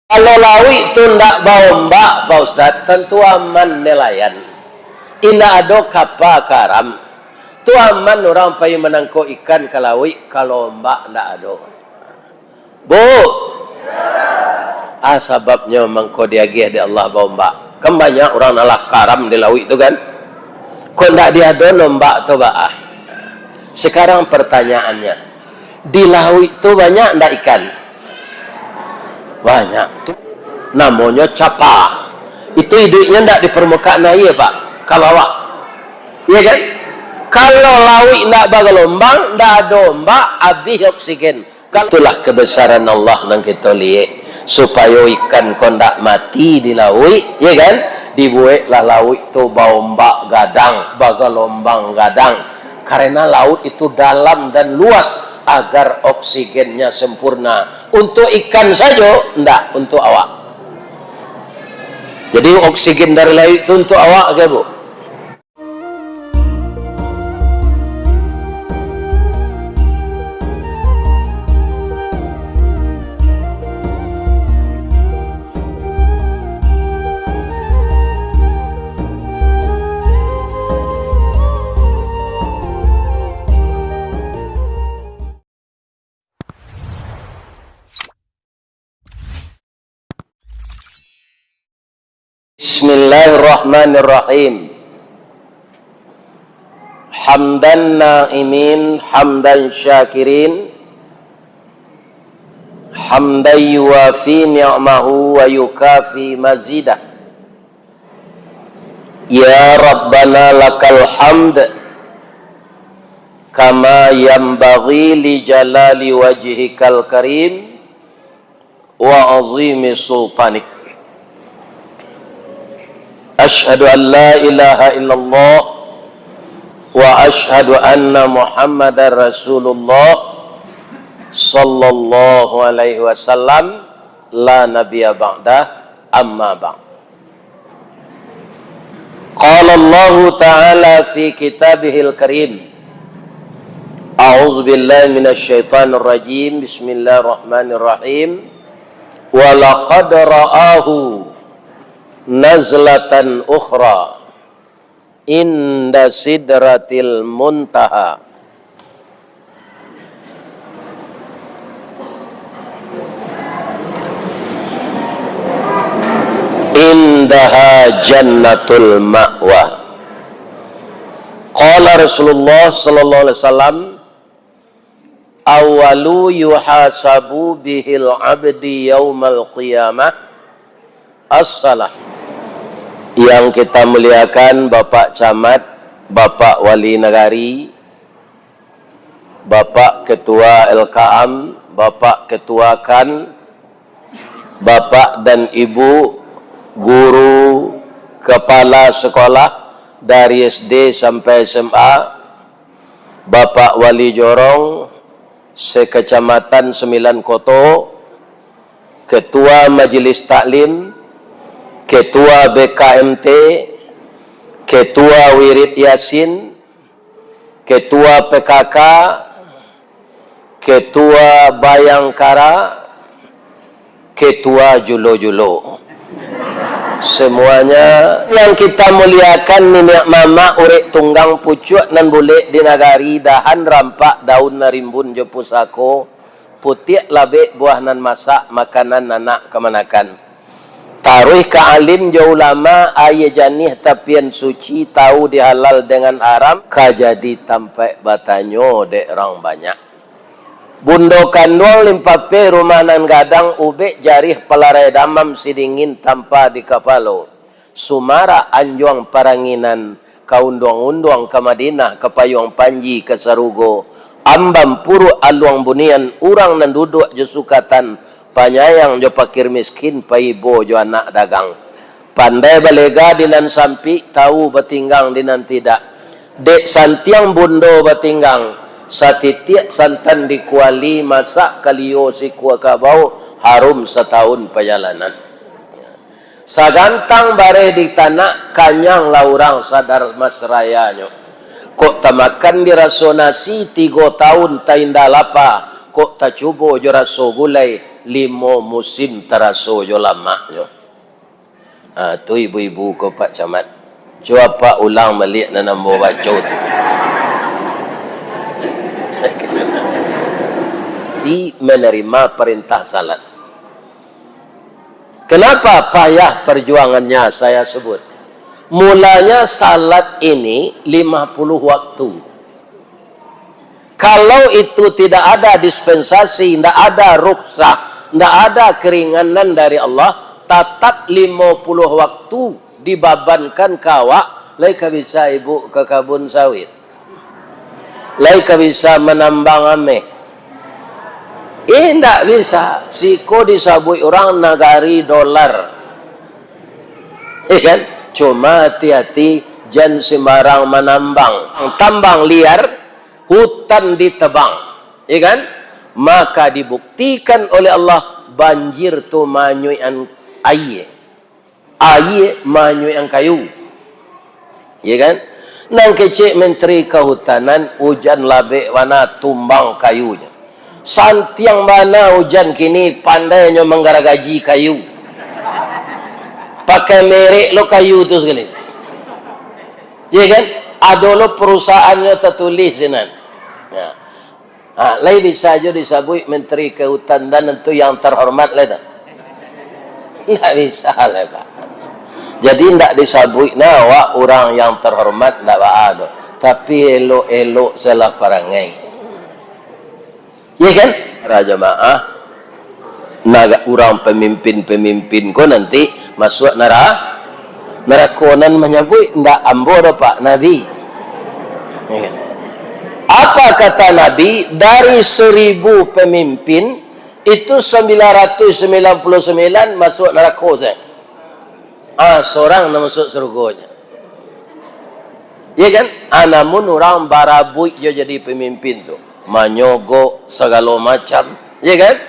Kalau lawi itu ndak bau mbak Pak Ustaz, tentu aman nelayan. Ina ado kapal karam. Tu aman orang payu menangkau ikan kalawi, kalau mbak ndak ado. Bu. Sebabnya mengko diagih di Allah bau mbak. Kan banyak orang nalak karam di lawi itu kan. Kok ndak dia ado mbak tu baah. Sekarang pertanyaannya, di lawi itu banyak ndak ikan? Banyak tuh, namanya capa. Itu hidupnya ndak di permukaan air Pak, kalawak, iya kan? Kalau lawi ndak bagalombang, ndak ada ombak, habis oksigen. Itulah kebesaran Allah nang kita lihat, supaya ikan kau ndak mati di lawi, iya kan? Dibuatlah lawi itu baombak gadang, bagalombang gadang, karena laut itu dalam dan luas, agar oksigennya sempurna. Untuk ikan saja, enggak untuk awak. Jadi oksigen dari laut itu untuk awak, okay, Bu? Bismillahirrahmanirrahim. Hamdan na'imin, hamdan syakirin, hamdan yuwafi ni'mahu wa yukafi mazidah. Ya Rabbana lakal hamd, kama yanbaghi li jalali wajhikal karim wa azimi sultanik. Ashhadu an la ilaha illallah wa ashhadu anna Muhammadar Rasulullah sallallahu alaihi wasallam, la nabiyya ba'dah, amma ba'd. Qala Allah ta'ala fi kitabihil karim, a'udzu billahi minasy syaithanir rajim, bismillahirrahmanirrahim, wa laqad ra'ahu nazlatan ukhra inda sidratil muntaha indaha jannatul ma'wa. Qala Rasulullah sallallahu alaihi wasallam, awalu yuhasabu bihil abdi yaumal qiyamah as-salah. Yang kita muliakan Bapak Camat, Bapak Wali Negari, Bapak Ketua LKAM, Bapak Ketua KAN, Bapak dan Ibu guru, kepala sekolah dari SD sampai SMA, Bapak Wali Jorong, sekecamatan 9 Koto, Ketua Majelis Taklim, Ketua BKMT, Ketua Wirid Yasin, Ketua PKK, Ketua Bayangkara, Ketua Julo-Julo. Semuanya yang kita muliakan nenek mama urek tunggang pucuk nan boleh di nagari dahan rampak daun narimbun je pusako putih labe buah nan masak makanan nanak kemanakan. Taruh ke alim jauh lama ayah janih tapian suci tahu dihalal dengan haram kajadi tampai batanyo dek orang banyak. Bundo kandung limpape rumanan gadang ubek jarih pelarai damam sidingin tanpa di kapalo. Sumara anjuang paranginan kaundong-undong ke Madinah ke Payung Panji ke Sarugo. Ambam puru aluang bunian urang nan duduk jesukatan panyayang jo pakir miskin paibo jo anak dagang. Pandai balega dinan sampi tahu batinggang dinan tidak. Dek santiang bundo batinggang satitiak santan dikuali masak kalio si kuakabau harum setahun perjalanan. Sagantang bare di tanah kanyang laurang sadar masrayanyo. Kok tamakan dirasonasi 3 tahun tainda lapa, kok tacubo jo raso gulai 5 musim teraso jo lama jo. Tu ibu-ibu ko Pak Camat. Coba Pak ulang balik na nambah baca tu. Di menerima perintah salat. Kenapa payah perjuangannya saya sebut? Mulanya salat ini 50 waktu. Kalau itu tidak ada dispensasi, tidak ada rukhsah, tidak ada keringanan dari Allah, tatap 50 waktu dibabankan kawak, laika bisa ibu ke kabun sawit. Laika bisa menambang ameh. Tidak bisa. Siko disabui orang nagari dolar. Kan? Cuma hati-hati jangan sembarang menambang. Tambang liar, hutan ditebang. Kan? Maka dibuktikan oleh Allah banjir tu manyuian air. Air manyuian kayu. Kan? Nang kecik menteri kehutanan hujan labek wana tumbang kayunya. Santiang mana hujan kini pandainya menggaragaji kayu. Pakai merek lo kayu tu sekali. Ya kan? Ada lo perusahaannya tertulis jenan. Ya. Lai bisa aja disabui menteri kehutanan itu yang terhormat lah tak? Tidak bisa lah Pak. Jadi tidak disabui nawa orang yang terhormat tidak ada. Tapi elok-elok salah parangai. Ya kan? Para jamaah, naga orang pemimpin-pemimpin ko nanti masuk nerakonan menyebut ndak ambo Pak Nabi. Ya kan? Apa kata Nabi? Dari 1000 pemimpin itu 999 masuk neraka. Seorang nak masuk surganya. Ya kan? Namun orang barabui je jadi pemimpin tu. Menyogok segala macam, ya kan?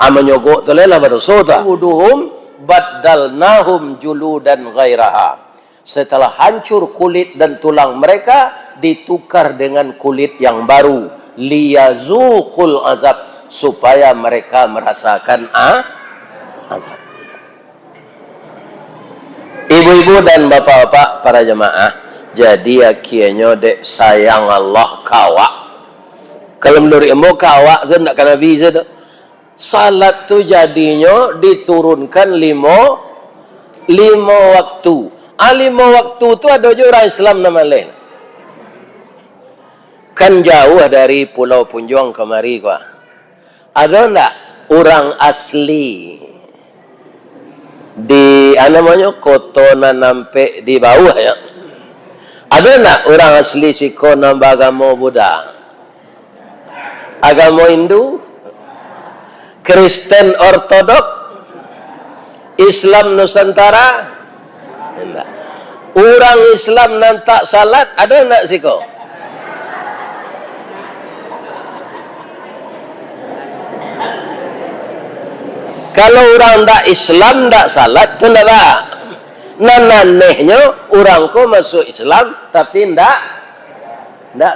Menyogok tu lah berdosa. Wuduhum baddalnahum juludan ghairaha. Setelah hancur kulit dan tulang mereka, ditukar dengan kulit yang baru. Liyazuqul azab, supaya mereka merasakan azab. Ibu-ibu dan bapak-bapak para jemaah, jadi akhirnya dek sayang Allah kawak. Kalau menurut ilmu kawak saya tak kena Nabi saya tu. Salat tu jadinya diturunkan 5 waktu. 5 waktu tu ada je orang Islam nama lain. Kan jauh dari Pulau Punjong kemari kuah. Ada tak orang asli di namanya Kota Nanampe di bawah ya? Ada tak orang asli siko nambah agama Buddha? Agama Hindu, Kristen Ortodok, Islam Nusantara. Enggak. Orang Islam nantak salat ada enggak siko? Kalau orang tak Islam tak salat tu enggak apa? Nananehnya orang ko masuk Islam tapi enggak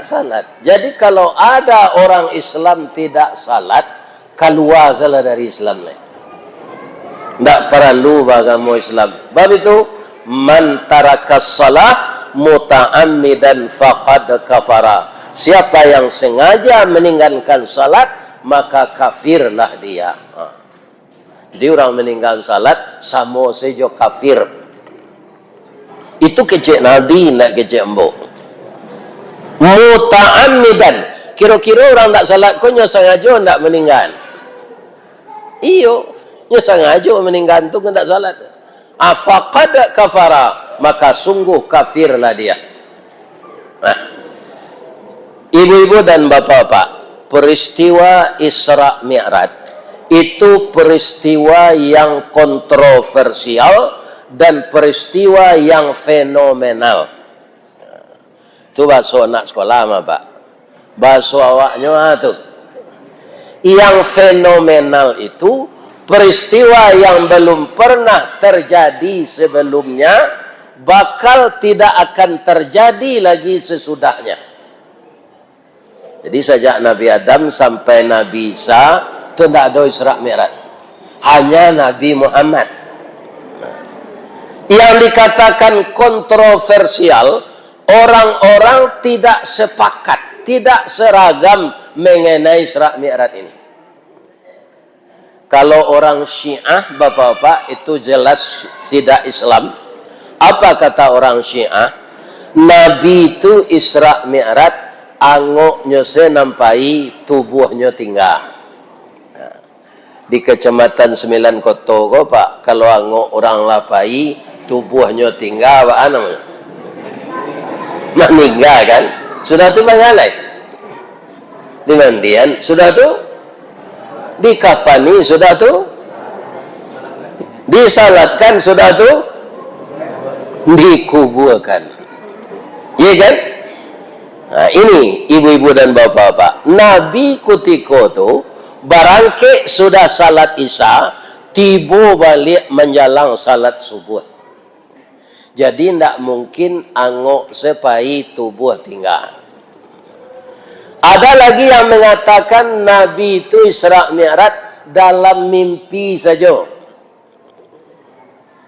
salat. Jadi kalau ada orang Islam tidak salat, keluar salah dari Islam ni. Tak perlu agama Islam. Sebab itu, man tarakas salah muta'ammidan faqad kafara. Siapa yang sengaja meninggalkan salat, maka kafirlah dia. Jadi orang meninggal salat, sama saja kafir. Itu kecik Nabi, nak kecik embok. Muta'ammidan, kira-kira orang tak salat ko nya sengaja tak meninggal. Iyo, nya sengaja meninggal tu kan tak salat. Faqad kafara, maka sungguh kafirlah dia. Ibu-ibu dan bapak-bapak, peristiwa Isra Mi'raj itu peristiwa yang kontroversial dan peristiwa yang fenomenal. Itu bahasa anak sekolah mah Pak. Bahasa awaknya tu. Yang fenomenal itu peristiwa yang belum pernah terjadi sebelumnya, bakal tidak akan terjadi lagi sesudahnya. Jadi sejak Nabi Adam sampai Nabi Isa itu tidak ada Isra Mi'raj. hanya Nabi Muhammad. Yang dikatakan kontroversial, orang-orang tidak sepakat, tidak seragam mengenai Isra Mi'raj ini. Kalau orang Syiah, bapak-bapak, itu jelas tidak Islam. Apa kata orang Syiah? Nabi itu Isra Mi'raj, angoknya nampai, tubuhnya tinggal. Di Kecamatan 9 Koto, Pak, kalau angok orang lapai, tubuhnya tinggal, apa namanya? Meninggal kan? Sudah tu bangalai. Di mandian, sudah tu? Di kapani, sudah tu? Disalatkan, sudah tu? Dikuburkan. Iya kan? Nah, ini ibu-ibu dan bapak-bapak. Nabi kutiko tu, barangke sudah salat isya, tiba balik menjalang salat subuh. Jadi tidak mungkin angok sepai tubuh tinggal. Ada lagi yang mengatakan Nabi itu Isra Mi'raj dalam mimpi saja.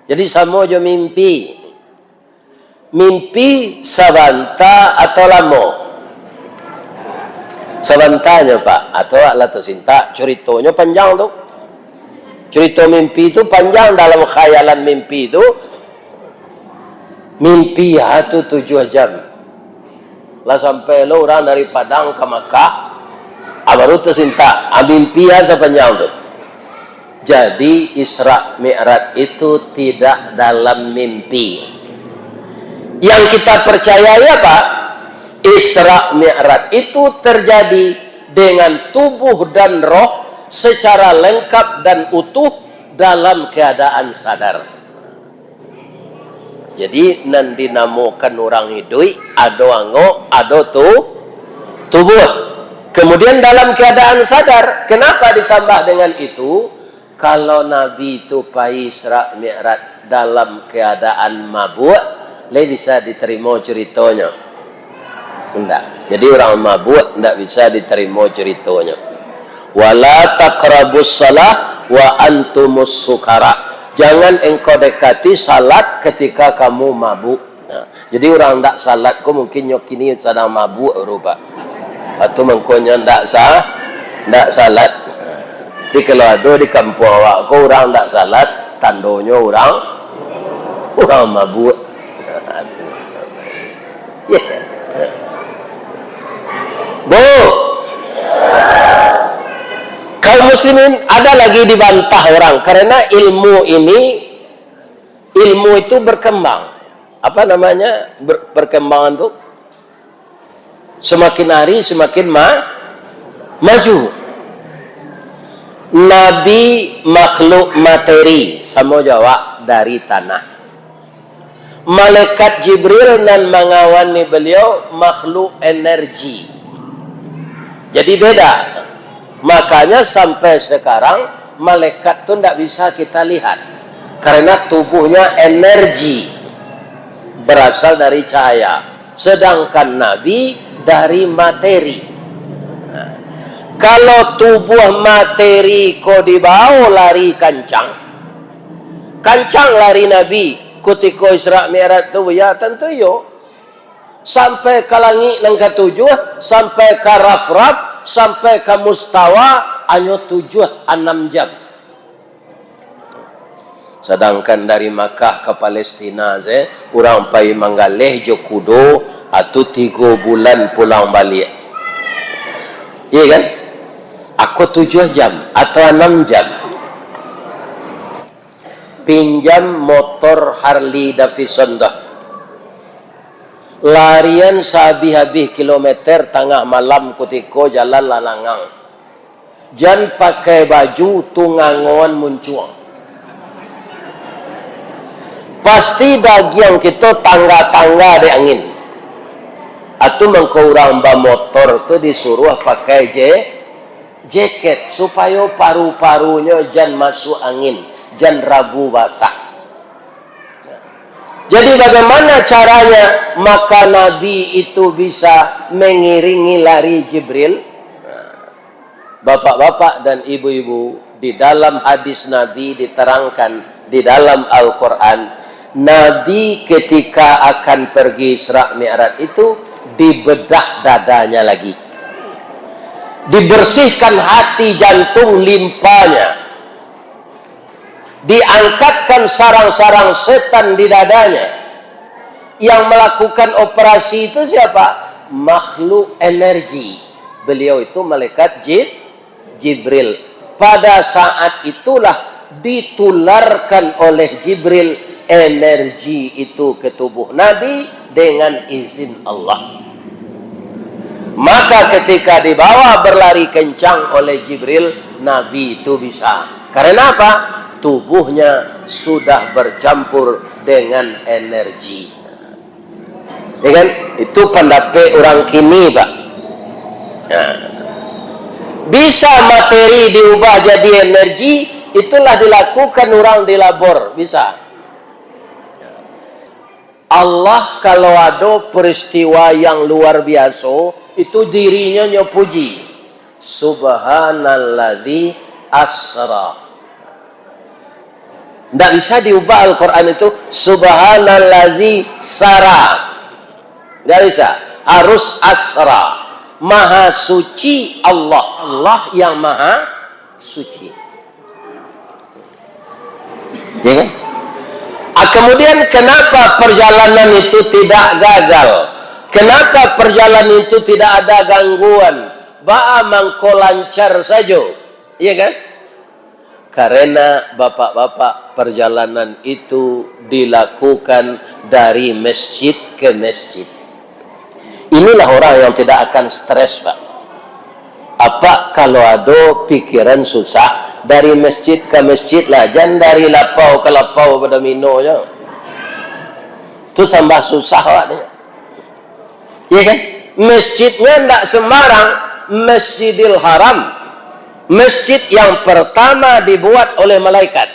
Jadi sama je mimpi. Mimpi sabanta atau lamo. Sabantanya Pak, atau alat tersinta, ceritanya panjang tu. Cerita mimpi itu panjang, dalam khayalan mimpi itu. Mimpi itu 7 jam. Lah sampai lo orang dari Padang ke Makkah, baru tersinta, mimpian sepanjang itu. Jadi Isra Mi'raj itu tidak dalam mimpi. Yang kita percayai apa? Isra Mi'raj itu terjadi dengan tubuh dan roh secara lengkap dan utuh dalam keadaan sadar. Jadi nan dinamokan orang hidui, ado anggo, ado tubuh. Kemudian dalam keadaan sadar. Kenapa ditambah dengan itu? Kalau Nabi itu pai Isra Mi'raj dalam keadaan mabuk, le bisa diterima ceritanya. Enggak. Jadi orang mabuk enggak bisa diterima ceritanya. Wala taqrabus shalah wa antumus sukara. Jangan engkau dekati salat ketika kamu mabuk. Nah, jadi orang tak salat, kau mungkin nyok ini sedang mabuk rupa. Atau mengkonya tak salat. Di kalau ada di kampung awak, kau orang tak salat, tandonya orang mabuk. Yeah. Bu, kaum muslimin ada lagi dibantah orang karena ilmu itu berkembang. Apa namanya perkembangan itu? Semakin hari semakin maju. Nabi makhluk materi, sama Jawa dari tanah. Malaikat Jibril dan mengawani beliau makhluk energi. Jadi beda. Makanya sampai sekarang malaikat itu tidak bisa kita lihat. Karena tubuhnya energi. Berasal dari cahaya. Sedangkan Nabi dari materi. Nah, kalau tubuh materi kau dibawa lari kancang. Kancang lari Nabi. Ketika Isra Mi'raj itu ya tentu yo. Sampai ke langit yang ketujuh. Sampai ke raf-raf. Sampai ke mustawa hanya 7-6 jam. Sedangkan dari Makkah ke Palestina orang pai manggaleh jo kudo atau 3 bulan pulang balik. Iya kan? Aku 7 jam atau 6 jam. Pinjam motor Harley Davidson dah. Larian sehabis-habis kilometer tengah malam kutiko jalan lalangang. Jangan pakai baju tungangon muncul. Pasti dagiang kita tangga-tangga di angin. Atau mengkurang motor itu disuruh pakai jaket supaya paru-parunya jangan masuk angin, jangan rabu basah. Jadi bagaimana caranya maka Nabi itu bisa mengiringi lari Jibril? Bapak-bapak dan ibu-ibu di dalam hadis Nabi diterangkan di dalam Al-Quran, Nabi ketika akan pergi Isra Mi'raj itu dibedah dadanya lagi, dibersihkan hati jantung limpanya, diangkatkan sarang-sarang setan di dadanya. Yang melakukan operasi itu siapa? Makhluk energi. Beliau itu malaikat Jibril. Pada saat itulah ditularkan oleh Jibril energi itu ke tubuh Nabi dengan izin Allah. Maka ketika dibawa berlari kencang oleh Jibril, Nabi itu bisa. Karena apa? Tubuhnya sudah bercampur dengan energi. Ya kan? Itu pendapat orang kini, Pak. Nah, bisa materi diubah jadi energi, itulah dilakukan orang di labor, bisa. Allah kalau ada peristiwa yang luar biasa, itu dirinya nyepuji. Subhanalladzi asra. Tidak bisa diubah Al-Quran itu subhanalladzi sara. Tidak bisa. Harus asra. Maha suci Allah. Allah yang maha suci. Ya kan? Kemudian kenapa perjalanan itu tidak gagal? Kenapa perjalanan itu tidak ada gangguan? Ba'a mangko lancar saja. Iya kan? Karena bapak-bapak perjalanan itu dilakukan dari masjid ke masjid. Inilah orang yang tidak akan stres, Pak. Apa kalau ada pikiran susah dari masjid ke masjid lah, jangan dari lapau ke lapau pada minonya. Itu tambah susah, Pak. Ya kan? Masjidnya tidak sembarang, Masjidil Haram. Masjid yang pertama dibuat oleh malaikat.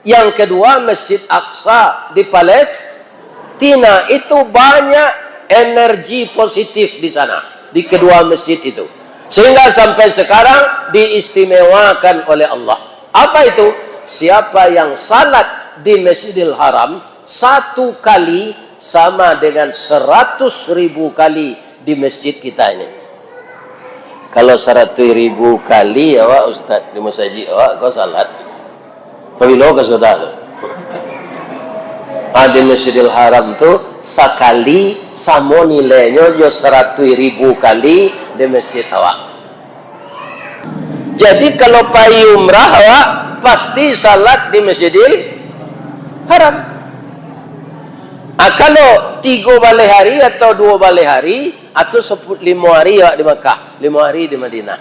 Yang kedua Masjid Aqsa di Palestina. Itu banyak energi positif di sana, di kedua masjid itu, sehingga sampai sekarang diistimewakan oleh Allah. Apa itu? Siapa yang salat di Masjidil Haram satu kali sama dengan 100.000 kali di masjid kita ini. Kalau 100.000 kali ya Wak Ustaz di masjid awak kau salat pabilo ke saudara di Masjidil Haram tu sekali sama nilainya jo 100.000 kali di masjid awak. Jadi kalau pergi umrah awak pasti salat di Masjidil Haram. Kalau 3 balai hari atau 2 balai hari atau 5 hari awak di Makkah, 5 hari di Madinah.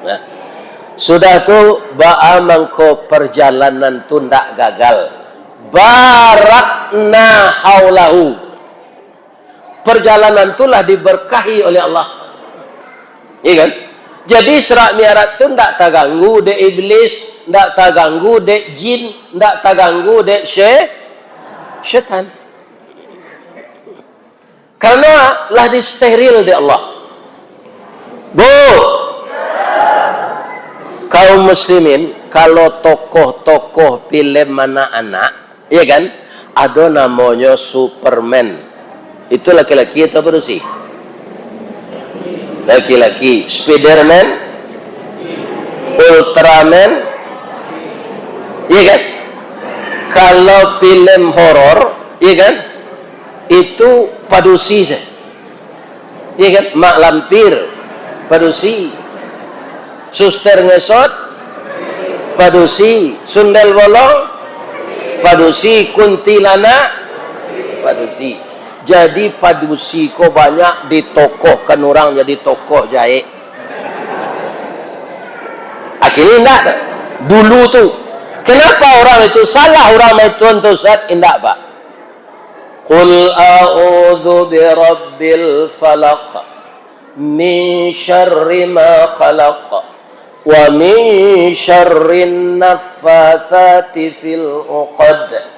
Nah, sudah tu ba'a mangko perjalanan tu ndak gagal. Barakna haulahu. Perjalanan itulah diberkahi oleh Allah. Iya kan? Jadi Isra Mi'raj tu ndak terganggu de iblis, ndak terganggu de jin, ndak terganggu de syaitan. Karena lah disteril di Allah. Bu, kaum muslimin, kalau tokoh-tokoh film anak-anak, ya kan, ada namanya Superman. Itu laki-laki atau berusi? Laki-laki. Spiderman, Ultraman, ya kan? Kalau film horor, ya kan, itu padusi saja. Ya kan, mak lampir, padusi. Suster ngesot, padusi. Sundel bolong, padusi. Kuntilanak, padusi. Jadi padusi kok banyak ditokohkan orang jadi tokoh jahit. Akhirnya enggak. Dulu tuh, kenapa orang itu salah orang itu untuk saat enggak, Pak? Qul a'udzu birabbil falaq min syarri ma khalaq wa min syarrin naffatsati fil 'uqad.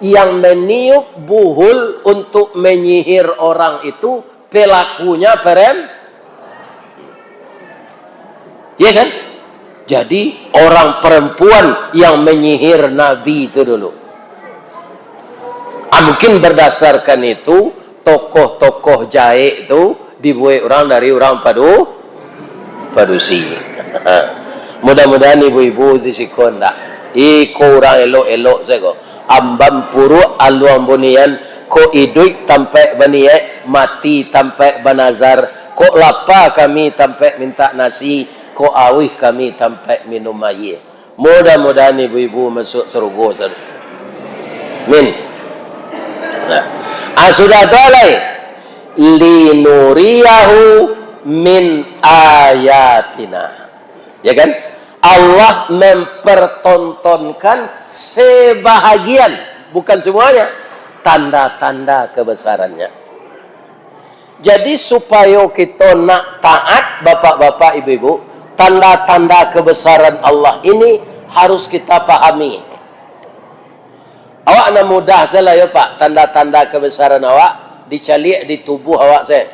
Yang meniup buhul untuk menyihir orang itu pelakunya Ya kan? Jadi orang perempuan yang menyihir Nabi itu dulu. Mungkin berdasarkan itu tokoh-tokoh jahe itu dibuat orang dari orang padusi. Mudah-mudahan ibu-ibu di sikon tak. Iko orang elok-elok saya ko. Ambam puru aluang bunian ko iduk tampai baniai mati tampai banazar ko lapa kami tampai minta nasi ko awih kami tampai minum air. Mudah-mudahan ibu-ibu masuk surga. Min. Nah, sudah dolai linuriyahu min ayatina. Ya kan? Allah mempertontonkan sebahagian, bukan semuanya, tanda-tanda kebesarannya. Jadi supaya kita nak taat, bapak-bapak, ibu-ibu, tanda-tanda kebesaran Allah ini harus kita pahami. Awak nak mudah salah ya Pak, tanda-tanda kebesaran awak dicalik di tubuh awak saya.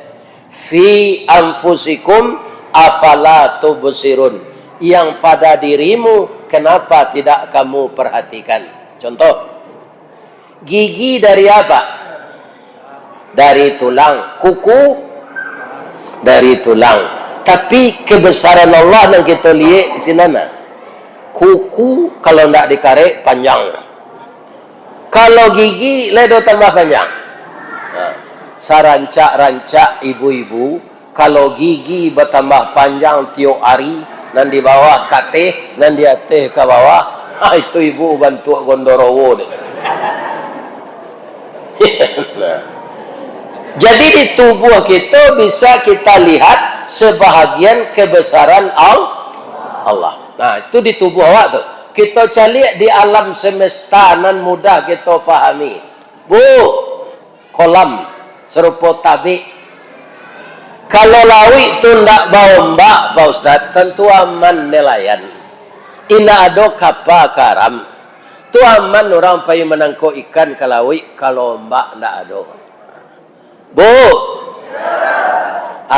Fi anfusikum afala tubsirun. Yang pada dirimu kenapa tidak kamu perhatikan? Contoh, gigi dari apa? Dari tulang. Kuku dari tulang. Tapi kebesaran Allah yang kita lihat di sini mana? Kuku kalau tidak dikarik panjang. Kalau gigi ledo tambah panjang. Nah, sarancak-rancak ibu-ibu, kalau gigi bertambah panjang tiap hari, dan di bawah kateh, dan di atas ke bawah, itu ibu bantu gondorowo deh. Nah, jadi di tubuh kita bisa kita lihat sebahagian kebesaran Allah. Nah, itu di tubuh awak tuh. Kita cari di alam semesta nan mudah kita pahami. Bu, kolam serupa tabik. Kalau lawi itu ndak bau mbak, Pak Ustaz, tentu aman nelayan. Ina ada kapal karam. Tu aman orang pergi menangkap ikan ke lawi, kalau mbak ndak ada. Bu,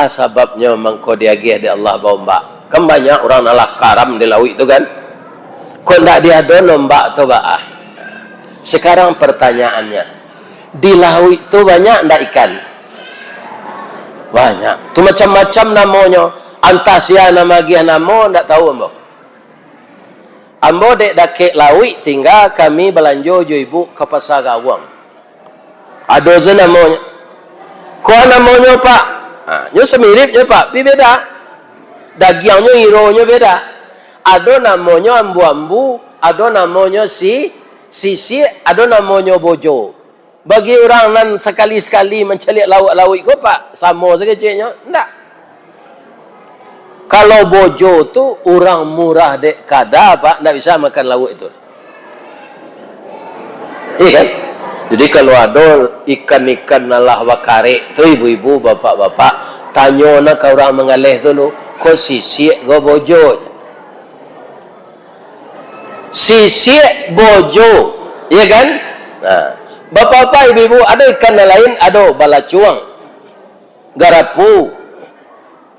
sebabnya mengko diagih di Allah bau mbak. Kan banyak orang nalak karam di lawi itu kan. Kau tidak diado mbak atau ba'ah. Sekarang pertanyaannya, di laut itu banyak tidak ikan? Banyak. Itu macam-macam namanya. Antasia nama dia nama, tidak tahu ambo. Ambo dek dakek laut tinggal kami belanja jo ibu ke pasar gawang. Ada je namanya. Kau namanya Pak? Nyo semiripnya Pak, tapi beda. Dagingnya hironya beda. Ada namanya ambu-ambu, ada namanya sisi, ada namanya bojo. Bagi orang nan sekali-sekali mencari lauk-lauk itu Pak, sama sekecilnya, enggak. Kalau bojo tu orang murah dek kada Pak, enggak bisa makan lauk itu. Iya kan? Jadi kalau ada ikan-ikan nalah wakare tu ibu-ibu, bapak-bapak, tanya nak orang mengalih dulu, kau sisi, kau bojo. Sisik bojo, ya kan? Nah, bapak-bapak, ibu-ibu, ada ikan lain, ada balacuang, garapu,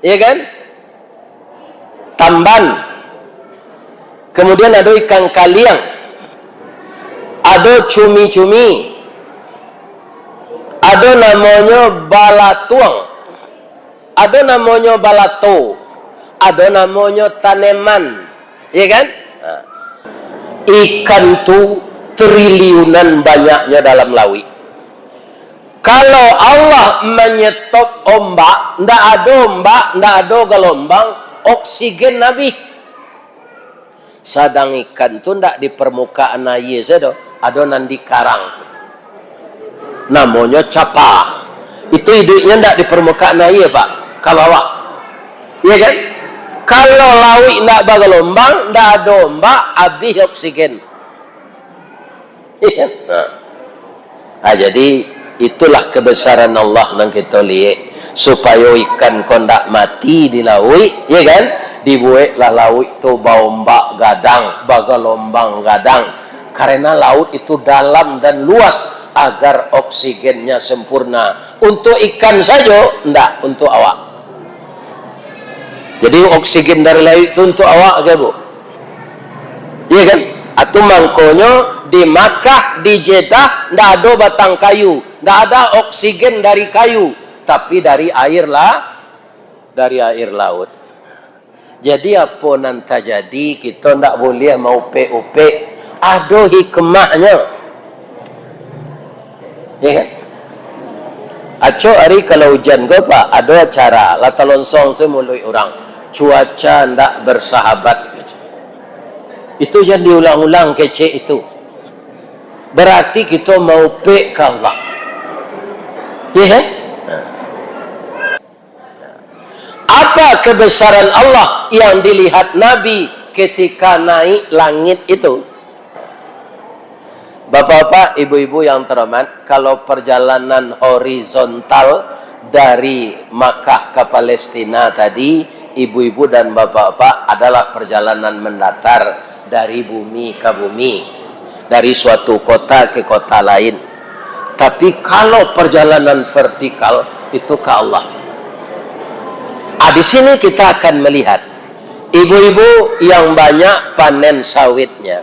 ya kan? Tamban, kemudian ada ikan kaliang, ada cumi-cumi, ada namanya balatuang, ada namanya balato, ada namanya taneman, ya kan? Nah, ikan tu triliunan banyaknya dalam laut. Kalau Allah menyetop ombak, ndak ada ombak, ndak ada gelombang, oksigen habis. Sadang ikan tu ndak di permukaan air saja, ada nan di karang. Namanya capa. Itu hidupnya ndak di permukaan air Pak, ke bawah. Iya kan? Kalau laut tidak bergelombang, tidak ada ombak, habis oksigen. Nah, jadi itulah kebesaran Allah yang kita lihat. Supaya ikan kau tidak mati di laut, ya kan? Dibuatlah laut itu ombak gadang, bergelombang gadang. Karena laut itu dalam dan luas, agar oksigennya sempurna. Untuk ikan saja, tidak untuk awak. Jadi oksigen dari laut itu untuk awak ke bu? Iya kan? Atau mangkonyo di Makkah, di Jeddah, ndak ada batang kayu, ndak ada oksigen dari kayu, tapi dari air laut. Jadi apa nanti jadi kita ndak boleh mau upe-upe, ada hikmahnya. Ya kan? Aco hari kalau hujan ke pak, ada cara lata lonsong semului orang, cuaca ndak bersahabat. Itu yang diulang-ulang kece itu. Berarti kita mau pe ke Allah. Ya kan? Apa kebesaran Allah yang dilihat Nabi ketika naik langit itu? Bapak-bapak, ibu-ibu yang terhormat, kalau perjalanan horizontal dari Makkah ke Palestina tadi, ibu-ibu dan bapak-bapak adalah perjalanan mendatar dari bumi ke bumi, dari suatu kota ke kota lain. Tapi kalau perjalanan vertikal itu ke Allah. Di sini kita akan melihat ibu-ibu yang banyak panen sawitnya,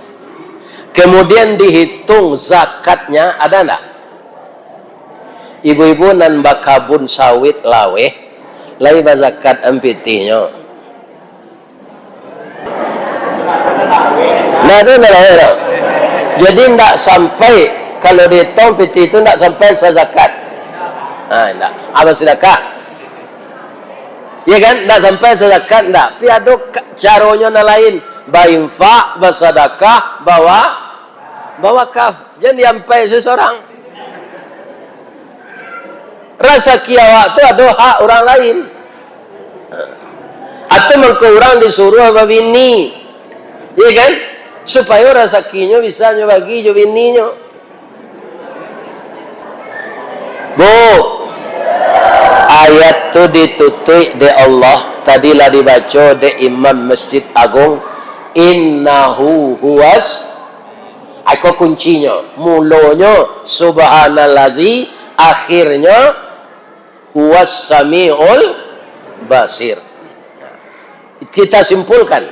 kemudian dihitung zakatnya, ada enggak? Ibu-ibu nan bakabun sawit laweh, lai zakat empitinya. Nah, itu enggak. Jadi enggak sampai kalau dihitung piti itu enggak sampai sezakat. Nah, enggak. Apa sedekah? Ya kan? Enggak sampai sezakat enggak. Tapi ada caranya lain. Bainfa, bersedekah, bawa kaf. Jangan sampai seseorang. Rasa kiawak itu ada hak orang lain. Atau mengko orang disuruh apa bini. Ya kan? Supaya rezekinya bisa bagi jo bininya. Bu, ayat tu ditutup de Allah, tadilah dibaca de Imam Masjid Agung, innahu huwas, aku kuncinya, mulanya subhanallazi, akhirnya huwas samiul basir. Kita simpulkan,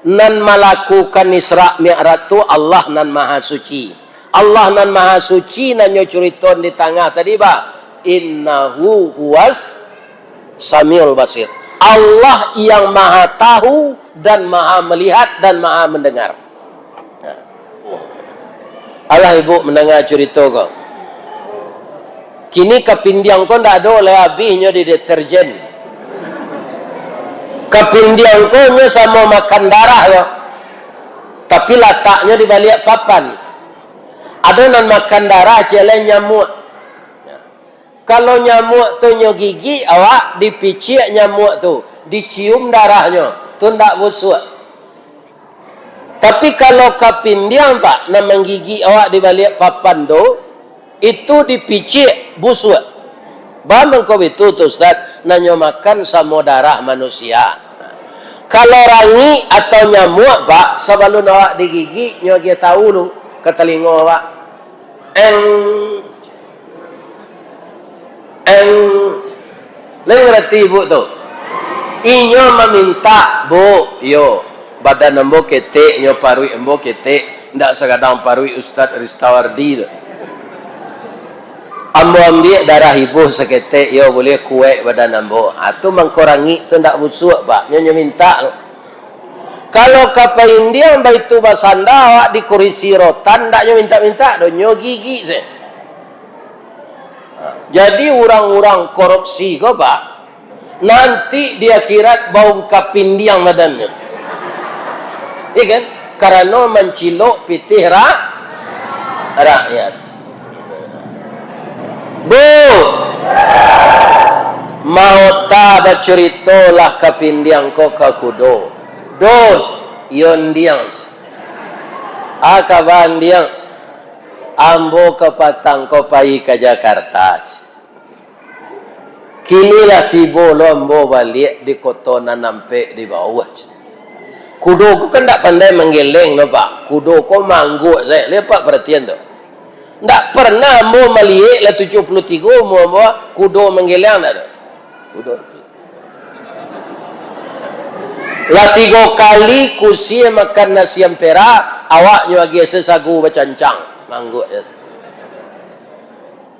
nan melakukan Isra Mi'raj tu Allah nan maha suci. Allah nan maha suci nan nyuriton di tengah tadi ba, innahu huwas samiul basir. Allah yang maha tahu dan maha melihat dan maha mendengar. Allah ibu mendengar cerita kau. Kini kepindiang kau ndak ada oleh habisnya di deterjen. Kepindiang kau nya sama makan darah ya. Tapi letaknya di balik papan. Ada nan makan darah jalan nyamuk. Kalau nyamuk tu nyo gigi, awak dipicik nyamuk tu, dicium darahnya, tu ndak busuk. Tapi kalau kepindiang pak, nak menggigi awak di balik papan tu, itu dipicik busuk. Bambang kau itu tu Ustaz, nanyo makan sama darah manusia. Kalau rangi atau nyamuk pak, sebelum awak digigi, nyo dia tahu lu ke telinga awak. Ngerti ibu tu? Inyo meminta, bu, yo, badan embo ketek, nyo parui embo ketek, ndak sekadang parui Ustaz Ristawardi. Ambo ambil darah ibu seketek, yo boleh kuek badan ambo. Atau mengkurangi tu ndak busuk, pak. Nyo minta. Kalau kapain dia baitu basanda awak di kursi rotan, ndak nyo minta-minta, do nyo gigi se. Jadi orang-orang korupsi kau pak, nanti di akhirat bau kapindiang badannya. Iya kan? Karena mencilok pitih rakyat. Bu, mau tak berceritalah kapindiang kau ke kudo. Dos, yon diang. Akaban diang. Ambo ke Patang Kopai ke Jakarta. Kinilah tiba lo ambo balik di kota nampe di bawah. Kudo ku kan tak pandai menggeleng no pak. Kudo ku mangguk saya. Lepak perhatian tu. Tak pernah ambo melihat lah 73 ambo kudo menggeleng tak ada. Kudo. Lah 3 kali kusi makan nasi ampera, awaknya lagi sesagu bercancang. Mangguk ya.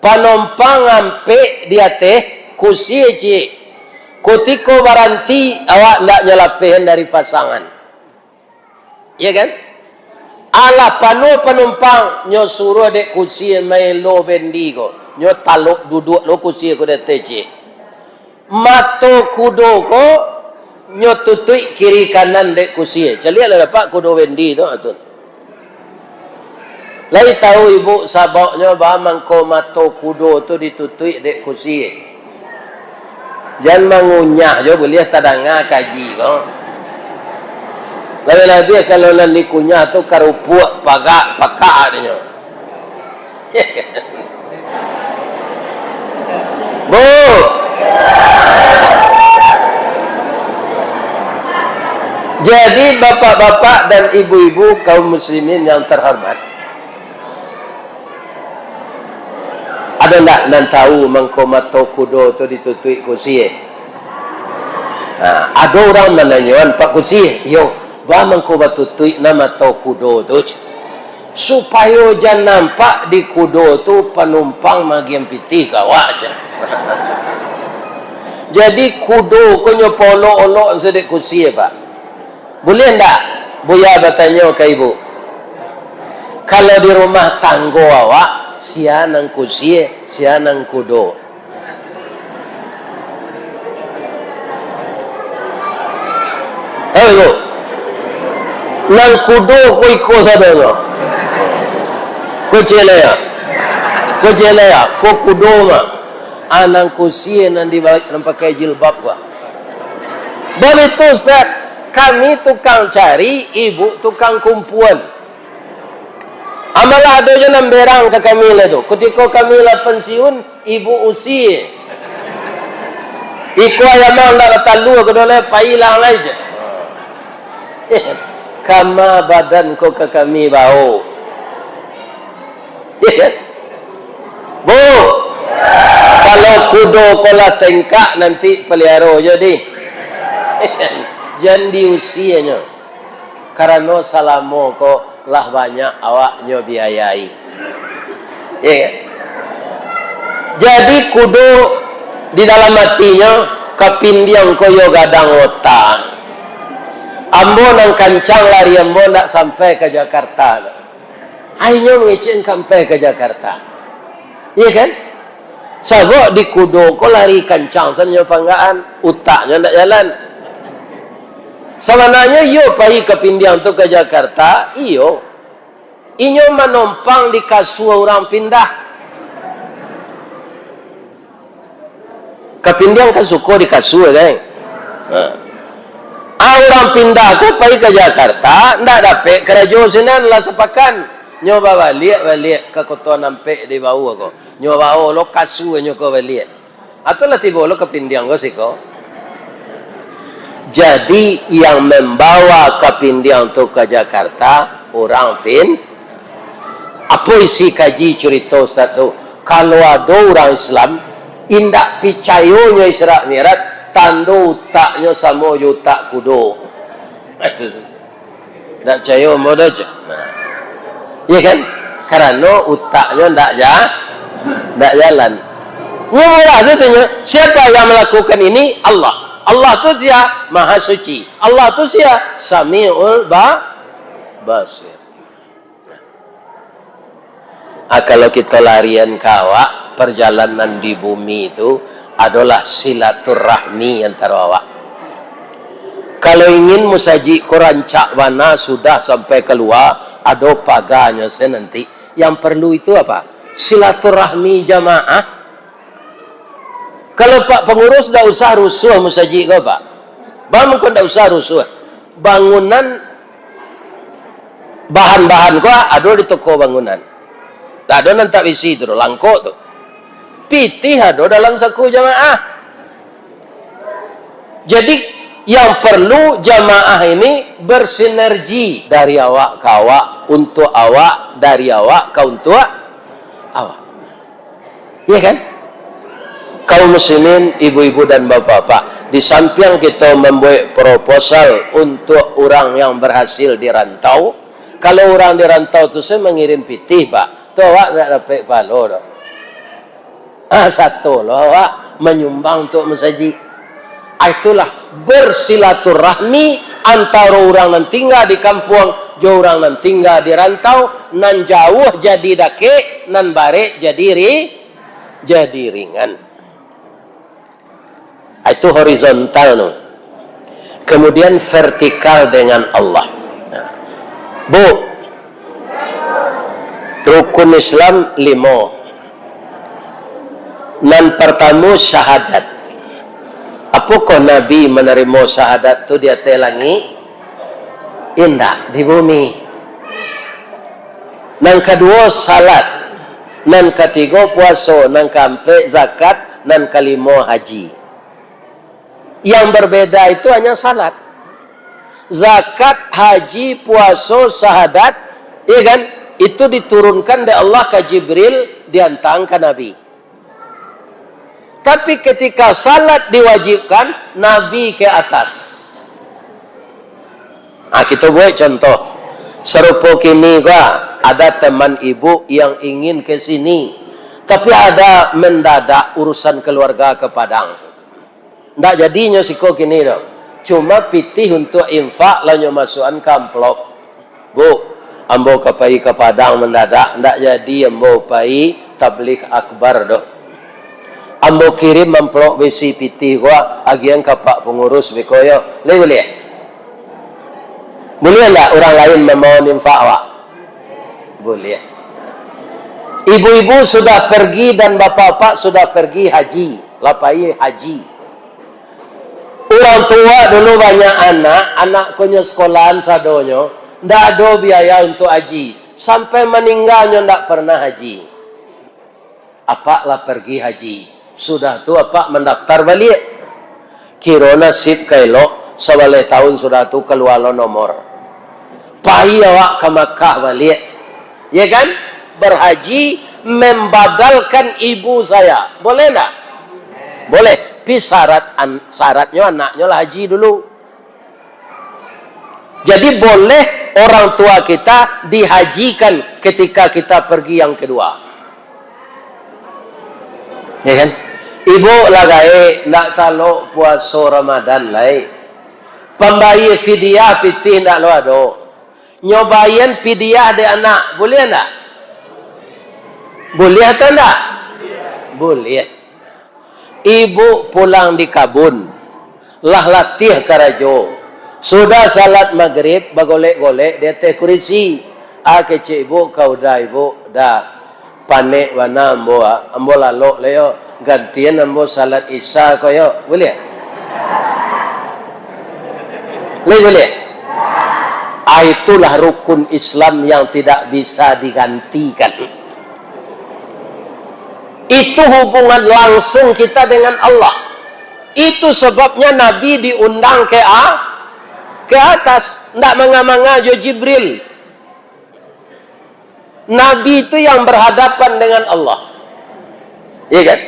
Panompang ampe dia teh kusi cik. Kutiko baranti awak ndak nyelapihan dari pasangan. Iya kan? Ala panu penumpang nyo suruh dek kusi main lo bendigo. Nyo taluk duduk lo kusi ko dek cik. Mato kudo ko nyo tutui kiri kanan dek kusi. Celia lah dapat kudo bendi tu atun. Lai tahu ibu saboknya bahamang ko mato kudo tu ditutui dek kusi. Jangan mengunyah jo boleh tadanga kaji ko. Lebih-lebih kalau nak dikunyah tu karupuk pakak dia. Bu. Jadi bapak-bapak dan ibu-ibu kaum muslimin yang terhormat, ada nak nan tahu mengkomato kudo tu ditutui kursi? Nah, ada orang menanyakan Pak Kursi, yo, ba mengkomatutui nama to kudo tu supaya jangan nampak di kudo tu penumpang magian piti kawak aja. Jadi kudo ko nyo polo-olok sedek kursi Pak. Boleh ndak? Buya bertanya ke ibu. Kalau di rumah tanggo awak, sianang kursi, sianang kudo. Ibu. Nang kudo ko iko sadanya. Ko celaya. Ko celaya, ko kudo ma. Anang kursi nan di balik nan pakai jilbab gua. Begitu Ustaz, kami tukang cari, ibu tukang kumpuan. Amalah ada je nan berang ke kami lah tu. Ketika kami lah pensiun, ibu usia. Iku ayam nak talu ke dole pailang aja. Kama badan ko ke kami bau. Bu, kalau kudo kola tengkak nanti pelihara jadi. Jangan diusianya. Karena salamo ko lah banyak awaknya biayai. Ya. Jadi kudo di dalam hatinya kepindiang koyo gadang otak. Ambo nang kancang lari ambo nak sampai ke Jakarta. Hanya mengecen sampai ke Jakarta. Iya kan? Sabok di kudo ko lari kancang sanyo panggaan, utaknya ndak jalan. Sebenarnya yo pergi ke pindiang tu ke Jakarta, iyo. Inyo menompang di kasua orang pindah. Ke pindiang kan suko di kasua kan. Orang pindah ko pergi ke Jakarta, ndak dapat kerja sinan lah sepakan. Nyoba balik ke kota nampe di bawah ko. Nyoba lo kasu nyoba balik. Atau lah tiba lo ke pindiang ko siko. Jadi yang membawa ke pindiang tu ke Jakarta orang apa isi kaji cerita satu? Kalau ada orang Islam indak picayonya Isra Mi'raj, tando utaknya sama utak kudo. Itu ndak percaya moda aja. Iya kan? Karena utaknya ndak jalan. Mula katanya, siapa yang melakukan ini? Allah. Allah tu dia Maha Suci. Allah tu dia Sami'ul Basir. Kalau kita larian kawak, perjalanan di bumi itu adalah silaturahmi antara awak. Kalau ingin musaji korancak mana sudah sampai keluar, ada paganya nanti. Yang perlu itu apa? Silaturahmi jamaah. Kalau Pak pengurus dah usah rusuh musaji kau Pak. Bang kau dah usah rusuh. Bangunan bahan-bahan kau ada di toko bangunan. Tak ada nanti bisi tu, langkok tu. Pitih ada dalam saku jamaah. Jadi yang perlu jamaah ini bersinergi dari awak ke awak, untuk awak, dari awak ke untuk awak. Iya kan? kaum muslimin, ibu-ibu dan bapak-bapak, di samping kita membuat proposal untuk orang yang berhasil di rantau, kalau orang di rantau tu saya mengirim pitih pak, tu awak nak dapat palo dah. Satu loh awak menyumbang untuk masjid. Itulah bersilaturahmi antara orang yang tinggal di kampung, jo orang yang tinggal di rantau, nan jauh jadi dake, nan bare jadi ringan. Itu horizontal no. Kemudian vertikal dengan Allah. Bu, rukun Islam 5. Nan pertama syahadat. Apakah Nabi menerima syahadat tu di atas langit? Indah di bumi. Nan kedua salat. Nan ketiga puasa. Nan keempat zakat. Nan kelima haji. Yang berbeda itu hanya salat. Zakat, haji, puasa, syahadat, ya kan? Itu diturunkan dari Allah ke Jibril, dihantar ke Nabi. Tapi ketika salat diwajibkan, Nabi ke atas. Kita buat contoh. Serupa kini gua, ada teman ibu yang ingin ke sini, tapi ada mendadak urusan keluarga ke Padang. Ndak jadinya siko kini dong. Cuma pitih untuk infak lanyo masukan ke amplop. Bu, ambo kapai ke Padang mendadak, ndak jadi ambo pai tabligh akbar doh. Ambo kirim amplop besi pitih gua agian ke pak pengurus bekoyo. Boleh? Boleh enggak orang lain memohon infak awak? Boleh. Ibu-ibu sudah pergi dan bapak-bapak sudah pergi haji, lapai haji. Orang tua dulu banyak anak punya sekolahan sadonyo, ndak ada biaya untuk haji. Sampai meninggalnya ndak pernah haji. Apa lah pergi haji. Sudah tu apa mendaftar balik. Kira nasib kailok, sebalai tahun sudah tu keluar nomor. Pai awak ke Makkah balik. Ya kan? Berhaji membadalkan ibu saya. Boleh tak? Boleh. Tapi syaratnya anaknya lah haji dulu. Jadi boleh orang tua kita dihajikan ketika kita pergi yang kedua. Ya kan? Ibu lagai nak talok puasa Ramadan lai. Pembayi fidyah pitih nak lo ado. Nyobain fidyah de anak, boleh tak? Boleh atau tak? Boleh. Ibu pulang di kabun, lah latih karajo. Sudah salat maghrib, bagolek-golek dia teh kurisi. Kecik ibu kau dah ibu dah panek wana ambo lalok leo gantian ambo salat isya koyo boleh? Boleh. Itulah rukun Islam yang tidak bisa digantikan. Itu hubungan langsung kita dengan Allah. Itu sebabnya Nabi diundang ke atas. Tidak manga-manga jo Jibril. Nabi itu yang berhadapan dengan Allah. Ya kan?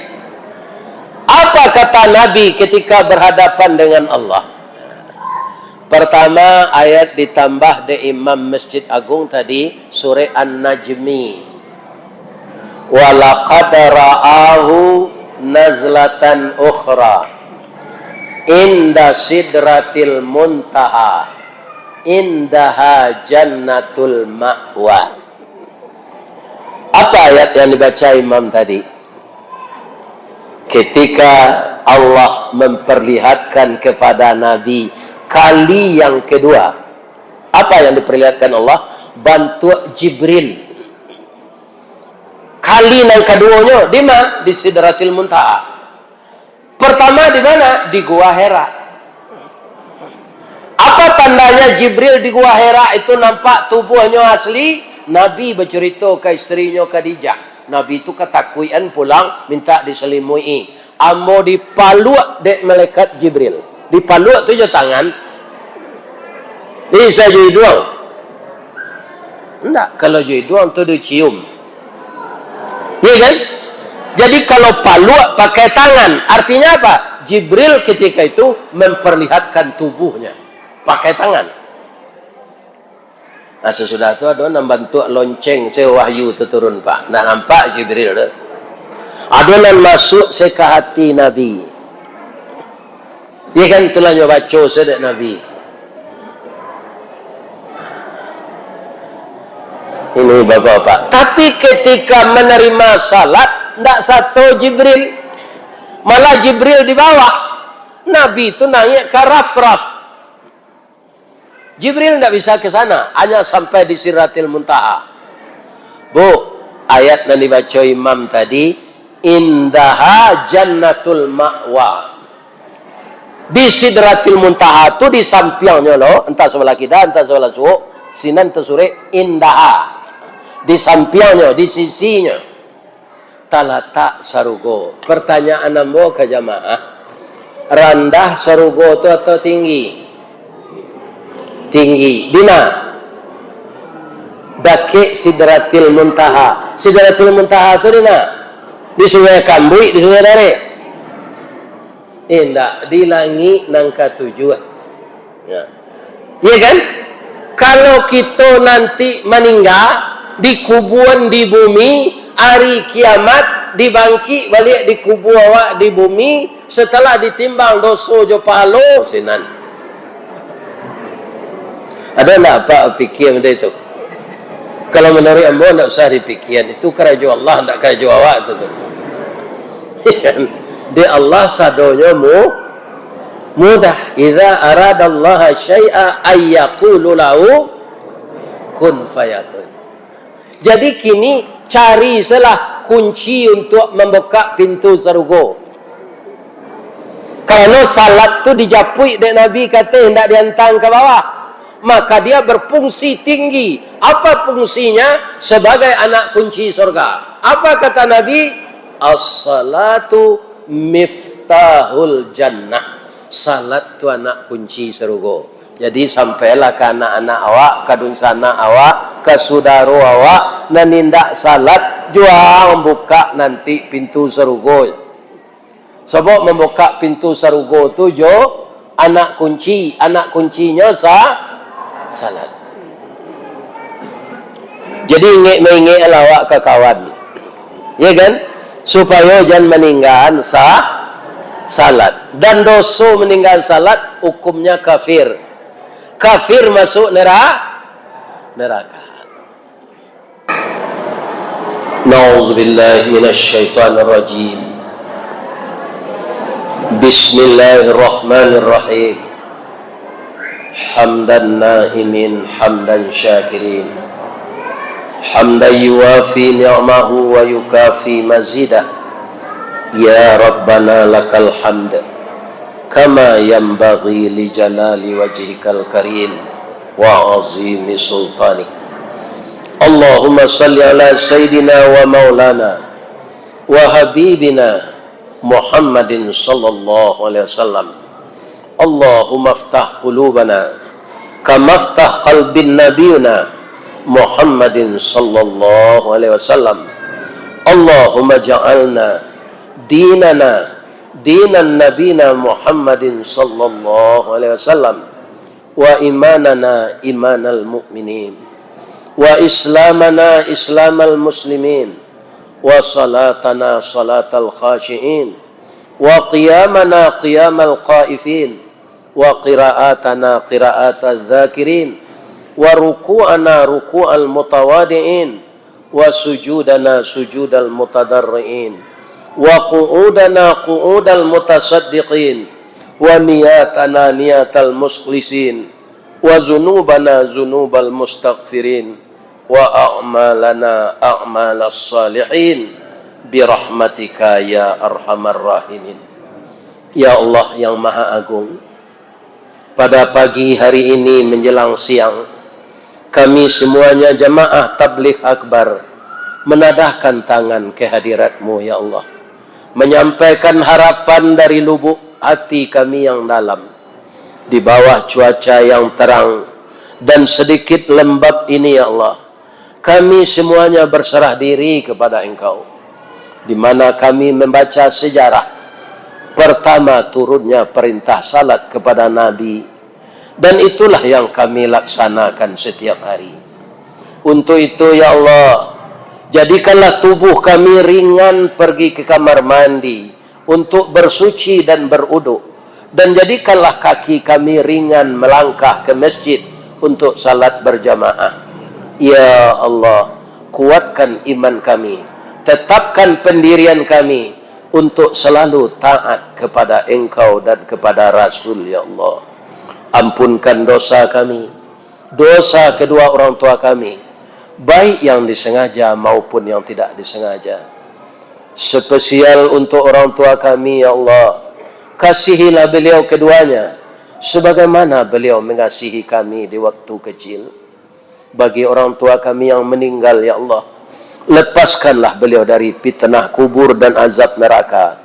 Apa kata Nabi ketika berhadapan dengan Allah? Pertama ayat ditambah di Imam Masjid Agung tadi. Surah An-Najmi. Walaqad ra'ahu nazlatan ukhra inda sidratil muntaha indaha jannatul ma'wa. Apa ayat yang dibaca Imam tadi? Ketika Allah memperlihatkan kepada Nabi kali yang kedua. Apa yang diperlihatkan Allah? Bantu Jibril. Kali yang keduanya di mana? Di Sidratil Muntaha. Pertama di mana? Di Gua Hira. Apa tandanya Jibril di Gua Hira itu nampak tubuhnya asli? Nabi bercerita ke istrinya Khadijah. Nabi itu ketakuan pulang minta diselimui. Amo dipaluk dek malaikat Jibril. Dipaluk tu je tangan. Ini saya jadi doang. Enggak, kalau jadi doang tu dicium. Ya kan? Jadi kalau palu pakai tangan, artinya apa? Jibril ketika itu memperlihatkan tubuhnya pakai tangan. Nah sesudah itu ada membantu lonceng sewahyu turun Pak. Nah nampak Jibril tu. Adonan masuk ke hati Nabi. Dia kan telah baca sedek Nabi. Ini bapak-bapak. Tapi ketika menerima salat, tidak satu Jibril. Malah Jibril di bawah. Nabi itu naik ke raf-raf. Jibril tidak bisa ke sana. Hanya sampai di Sidratil Muntaha. Bu, ayat yang dibaca imam tadi. Indaha jannatul ma'wa. Di Sidratil Muntaha itu di sampingnya loh. Entah sebelah kidal, entah sebelah suhu. Sinan tersure indaha. Di sampingnya, di sisinya. Talatak sarugo. Pertanyaan ambo ke jamaah. Rendah sarugo itu atau tinggi? Tinggi. Dina? Daki Sidratil Muntaha. Sidratil Muntaha itu dina? Di Sungai Kambui, di Sungai Dare? Tidak. Di langit nangka tujuh. Ya. Iya kan? Kalau kita nanti meninggal, dikuburan di bumi, hari kiamat dibangkit balik dikubur awak di bumi setelah ditimbang dosa jo pahalo sinan. Ada tak apa fikir benda itu? Kalau menurut ambo tak usah dipikir, itu kerja Allah, tak kerja awak tu. Di Allah sadonya mudah. Idza aradallaha syai'a ay yaqulu lahu kun fayakun. Jadi kini cari salah kunci untuk membuka pintu surga. Kalau salat tu dijapui dan Nabi kata hendak dihantar ke bawah, maka dia berfungsi tinggi. Apa fungsinya? Sebagai anak kunci surga. Apa kata Nabi? As-salatu miftahul jannah. Salat tu anak kunci surga. Jadi sampailah ke anak-anak awak, ke dunsana awak, ke saudara awak, menindak salat, jua membuka nanti pintu surga. Sebab membuka pintu surga tu jo anak kunci, anak kuncinya salat. Jadi ingin awak ke kawan, ya kan? Supaya jangan meninggal salat. Dan dosa meninggal salat hukumnya kafir. Kafir masuk neraka. Na'udzubillahi minasyaitonir rajim. Bismillahirrahmanirrahim. Hamdan na'imin, hamdan syakirin. Hamdan yuwafi ni'mahu wa yukafi mazidah. Ya Rabbana lakal hamd. Kama yanbaghi li jalali wajhikal karim wa azimi sultanik. Allahumma salli ala sayyidina wa maulana wa habibina Muhammadin sallallahu alaihi wasallam. Allahumma aftah qulubana kama aftah qalbin nabiyina Muhammadin sallallahu alaihi wasallam. Allahumma ja'alna dinana dinan nabina Muhammadin sallallahu alaihi wasallam wa imanana imanal mu'minin wa islamana islamal muslimin wa salatana salatal khashiin wa qiyamana qiyamal qaifin wa qira'atana qira'atal dhakirin wa ruku'ana ruku'al mutawadi'in wa sujudana sujudal mutadarri'in wa qu'udana qu'udal mutasaddiqin wa niyatana niyatal mukhlisin wa zunubana zunubal mustaghfirin wa a'malana a'malas salihin birahmatika ya arhamar rahimin. Ya Allah yang Maha Agung, pada pagi hari ini menjelang siang, kami semuanya jamaah tabligh akbar menadahkan tangan kehadirat-Mu ya Allah, menyampaikan harapan dari lubuk hati kami yang dalam. Di bawah cuaca yang terang dan sedikit lembab ini ya Allah, kami semuanya berserah diri kepada Engkau. di mana kami membaca sejarah pertama turunnya perintah salat kepada Nabi, dan itulah yang kami laksanakan setiap hari. Untuk itu ya Allah, jadikanlah tubuh kami ringan pergi ke kamar mandi untuk bersuci dan beruduk, dan jadikanlah kaki kami ringan melangkah ke masjid untuk salat berjamaah. Ya Allah, kuatkan iman kami, tetapkan pendirian kami untuk selalu taat kepada Engkau dan kepada Rasul ya Allah. Ampunkan dosa kami, dosa kedua orang tua kami, baik yang disengaja maupun yang tidak disengaja. Spesial untuk orang tua kami ya Allah, kasihilah beliau keduanya sebagaimana beliau mengasihi kami di waktu kecil. Bagi orang tua kami yang meninggal ya Allah, lepaskanlah beliau dari fitnah kubur dan azab neraka,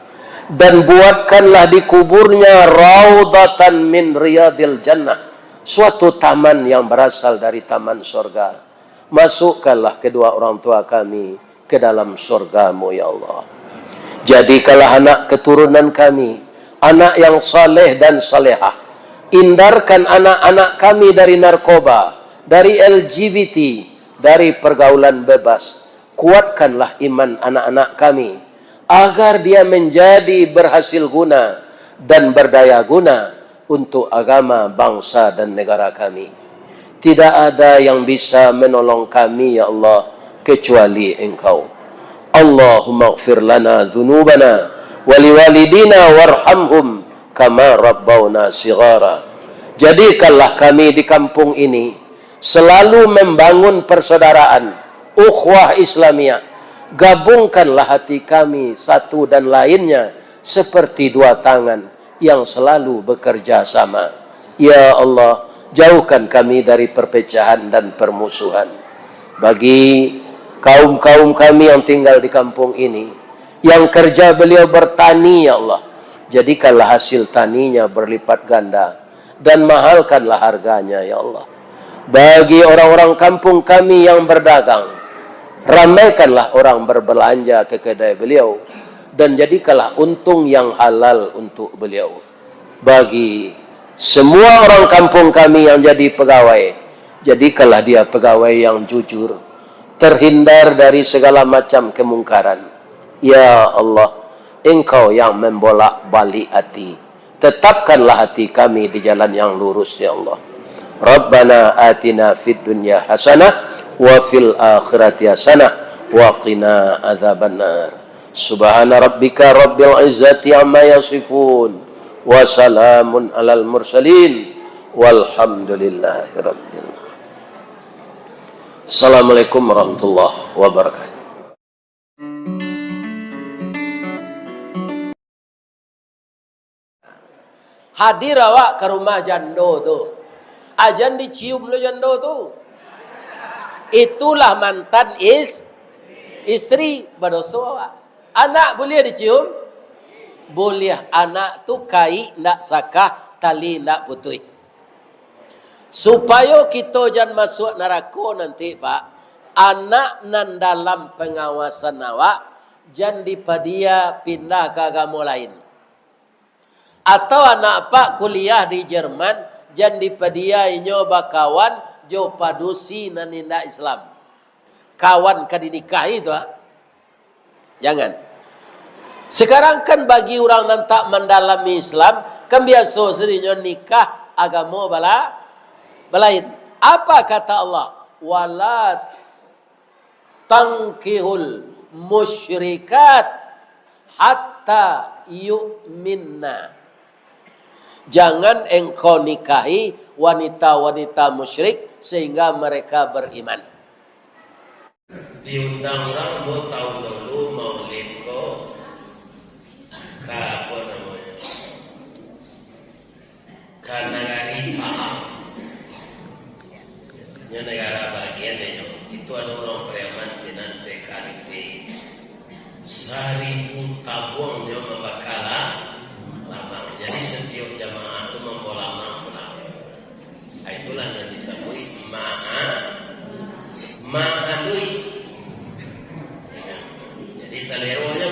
dan buatkanlah di kuburnya raudatan min riyadil jannah, suatu taman yang berasal dari taman surga. Masukkanlah kedua orang tua kami ke dalam surgamu ya Allah. Jadikanlah anak keturunan kami anak yang saleh dan salehah. Hindarkan anak-anak kami dari narkoba, dari LGBT, dari pergaulan bebas. Kuatkanlah iman anak-anak kami agar dia menjadi berhasil guna dan berdaya guna untuk agama, bangsa dan negara kami. Tidak ada yang bisa menolong kami ya Allah kecuali Engkau. Allahumma ighfir lana dhunubana wa liwalidina warhamhum kama rabbawna shighara. Jadikanlah kami di kampung ini selalu membangun persaudaraan, ukhuwah Islamiyah. Gabungkanlah hati kami satu dan lainnya seperti dua tangan yang selalu bekerja sama. Ya Allah, jauhkan kami dari perpecahan dan permusuhan. Bagi kaum-kaum kami yang tinggal di kampung ini, yang kerja beliau bertani ya Allah, jadikanlah hasil taninya berlipat ganda dan mahalkanlah harganya ya Allah. Bagi orang-orang kampung kami yang berdagang, ramaikanlah orang berbelanja ke kedai beliau dan jadikanlah untung yang halal untuk beliau. Bagi semua orang kampung kami yang jadi pegawai, jadikanlah dia pegawai yang jujur, terhindar dari segala macam kemungkaran. Ya Allah, Engkau yang membolak-balik hati, tetapkanlah hati kami di jalan yang lurus ya Allah. Rabbana atina fid dunya hasanah wa fil akhirati hasanah wa qina adzabannar. Subhana rabbika rabbil izzati amma yasifun wa salamun alal mursalin walhamdulillahi rabbil alamin. Assalamualaikum warahmatullahi wabarakatuh. Hadir awak ke rumah jando tu, ajan dicium lo jando tu. Itulah mantan istri berdosa awak. Anak boleh dicium? Boleh. Anak tu kai nak sakah, tali nak putui. Supaya kita jangan masuk neraka nanti Pak, anak nan dalam pengawasan awak jangan dipadia pindah ke agama lain. Atau anak Pak kuliah di Jerman jangan dipadia inyo bakawan jo padusi nan indah Islam. Kawan kadinikahi itu jangan. Sekarang kan bagi orang yang tak mendalami Islam, kan biasa seringnya nikah agama balain. Apa kata Allah? Wala tankihul musyrikat hatta yu'minna. Jangan engkau nikahi wanita-wanita musyrik sehingga mereka beriman. Diundang orang tahun lalu maulid kok apa namanya karena negara paham ya negara bagian itu ada orang preman sinan TKRT 1000 tabungnya membakala lama jadi setiap jamaah itu membawa lama itulah yang disebut ma'adui. Jadi saleronya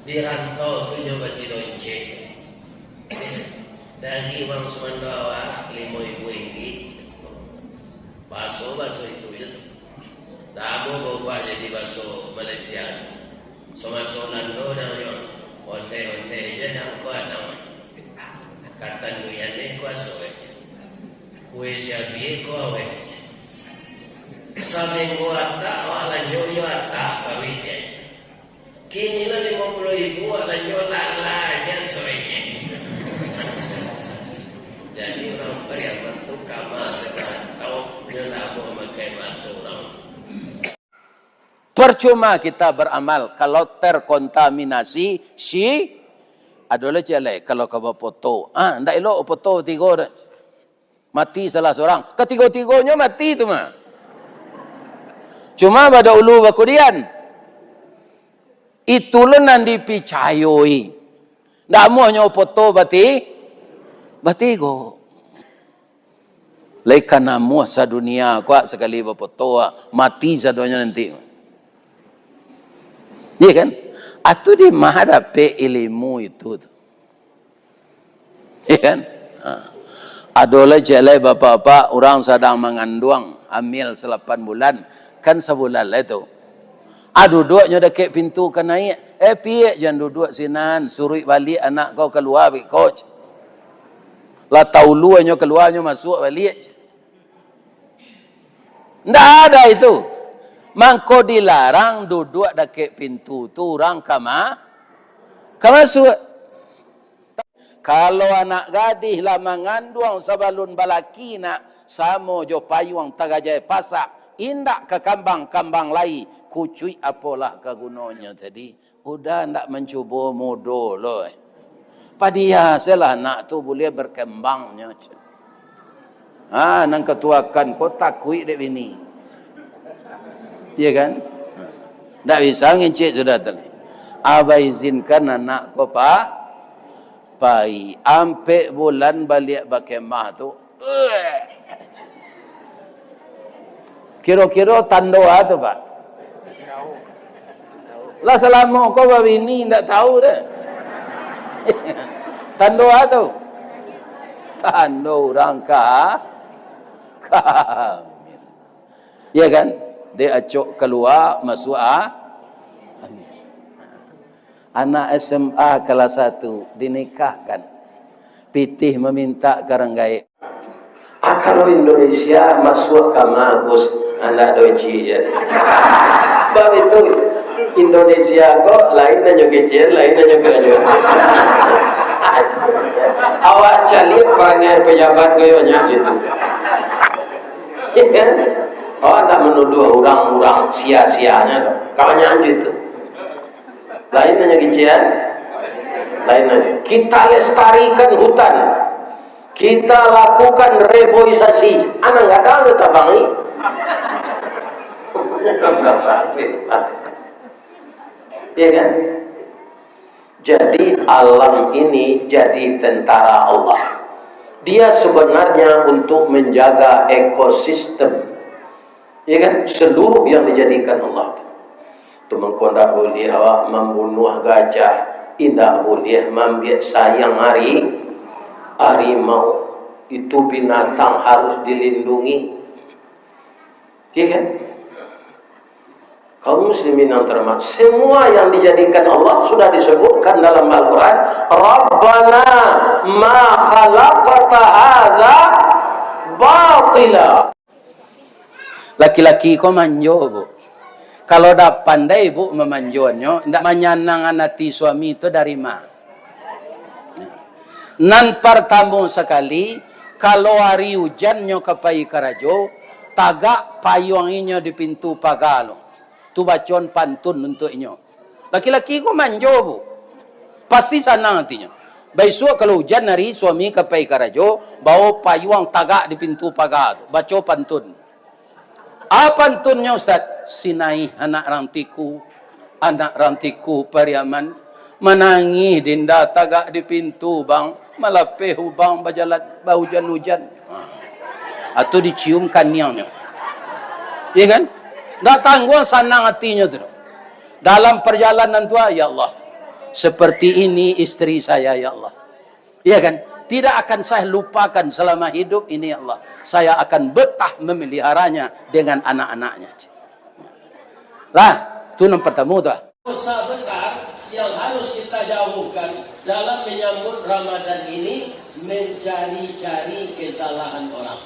di rantau tu nyoba si lonceng. Dari Bang Sumandawa 5.000 ringgit. Bakso itu ya. Tamu bawa jadi bakso Malaysia. Sama Solando dan yon. Onte je nak kuat nama. Kata duyan ni kuasa we. Kue siabi ku awe. Sampai buat tak wala nyoyo tak kawin dia. Kini lah 50.000 wala nyolalanya soalnya. Jadi orang beriak bentuk kamar dengan tahu nyola memakai masuk orang. Percuma kita beramal kalau terkontaminasi adalah jelek kalau kau foto. Ndak elok foto tiga mati salah seorang. Ketiga-tiganya mati tu mah. Cuma pada ulu bakudian. Itulah nan dipicayoi. Ndak maunya foto batigo. Lekan namu sa dunia kuat sekali foto mati sadonya nanti. Iya kan? Atau di menghadapi ilmu itu. Iya kan? Adalah jelai bapak-bapak orang sedang mengandung hamil 8 bulan. Kan sebulan lah itu. Duduknya dekat pintu kan naik. Piye jangan duduk sinan. Suruh balik anak kau keluar. Coach. Lah tauluannya keluarnya masuk balik. Tidak ada itu. Mangko dilarang duduk dekat pintu tu orang masuk. Kalau anak gadis lah mengandung sebelum balaki nak samo jo payung tagajai pasak indak ke kambang-kambang lai kucui apalah kegunanya tadi. Udah ndak mencuba modo loh. Padia selah nak tu boleh berkembangnya. Nang ketuakan kau takui dek bini. Iya kan? Tak bisa ngincik sudah tadi. Abah izinkan anak kau pai. Ampe bulan balik bakemah tu. Kira-kira tandoa tu pak. Lah selama kau babini tak tahu dah. Tandoa tu. Tando orang kamil. Iya kan? Dia acok keluar masuk anak SMA kelas 1 dinikahkan. Pitih meminta karanggai. Kalau Indonesia masuk ke magus anak doji ya. Sebab itu Indonesia kok lain dan kecil, lain dan kerajaan. Awak cari perangai pejabat goyonya gitu. Ya kan? Tak menuduh orang-orang sia-sianya. Kawannya gitu. Lain hanya kecian. Lain aja. Kita lestarikan hutan. Kita lakukan reboisasi. Anak nggak tahu kita bangi. Iya kan? Jadi alam ini jadi tentara Allah. Dia sebenarnya untuk menjaga ekosistem. Ya kan? Seluruh yang dijadikan Allah. Itu mengkondak boleh awak membunuh gajah. Tidak boleh membiak sayang harimau. Itu binatang harus dilindungi. Ya kan? Kaum muslimin yang terhormat, semua yang dijadikan Allah sudah disebutkan dalam Al-Quran. Rabbana ma khalaqta hadza batila. Laki-laki kau manjo bu. Kalau dah pandai bu memanjonya, tidak menyenangkan hati suami itu dari mana? Nan pertama sekali, kalau hari hujannya kepai karajo, tagak payunginya di pintu pagalo. Tu bacaan pantun untuknya. Laki-laki kau manjo bu. Pasti senang hatinya. Besok kalau hujan hari suami kepai karajo, bawa payung tagak di pintu pagalo. Baca pantun. Apa tunnya Ustaz? Sinai anak rantiku Pariaman menangis dinda tagak di pintu bang malapehu bang bajalan bau hujan-hujan. Atau diciumkan niangnya. Iya kan? Tak tanggung senang hatinya tu. Dalam perjalanan tu ya Allah. seperti ini istri saya ya Allah. Iya kan? Tidak akan saya lupakan selama hidup ini ya Allah. Saya akan betah memeliharanya dengan anak-anaknya. Lah, itu yang pertama tuh. Dosa besar yang harus kita jauhkan dalam menyambut Ramadan ini, mencari-cari kesalahan orang.